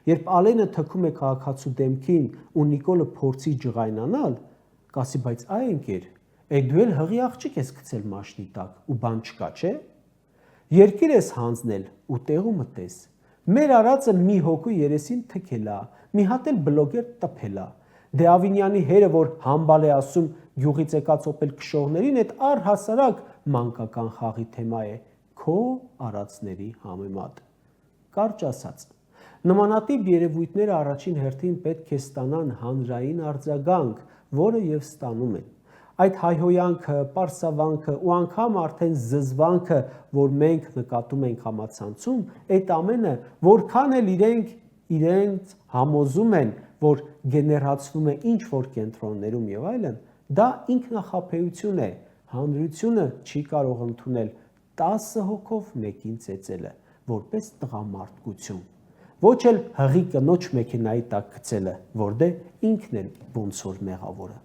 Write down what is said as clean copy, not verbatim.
երբ Ալենը թքում է քաղաքացու դեմքին ու Նիկոլը փորձի ջղայնանալ, կասի բայց այ ընկեր, դու էլ հղի աղջիկ ես գցել մաշնի տակ ու բան չկա, չէ՞։ Երկիր ես հանձնել ու տեղ ու մտես։ Մեր արածը մի հոգու երեսին թքելա, մի հատ էլ բլոգեր տփելա։ Դե Ավինյանի հերը, որ համբալ է ասում գյուղից եկած օպել քշողներին, այդ առհասարակ մանկական խաղի թեմա է քո արածների համեմատ։ Կարճ ասած, նմանատիպ երևույթները առաջին հերթին պետք է ստանան հանրային արձագանք, որը եւ ստանում են։ Այդ հայհոյանքը, պարսավանքը ու անգամ արդեն զզվանքը, որ մենք նկատում ենք համացանցում, այդ ամենը, որքան էլ իրենց համոզում են, որ գեներացվում է ինչ-որ կենտրոններում եւ այլն, դա ինքնախաբեություն է, հանրությունը չի կարող ընդունել 10 հոգով մեկին ծեծելը, որպես տղամարդկություն, ոչ էլ հղի կնոջ մեքենայի տակ գցելը, որ դե ինքն էլ ոնց որ մեղավորը։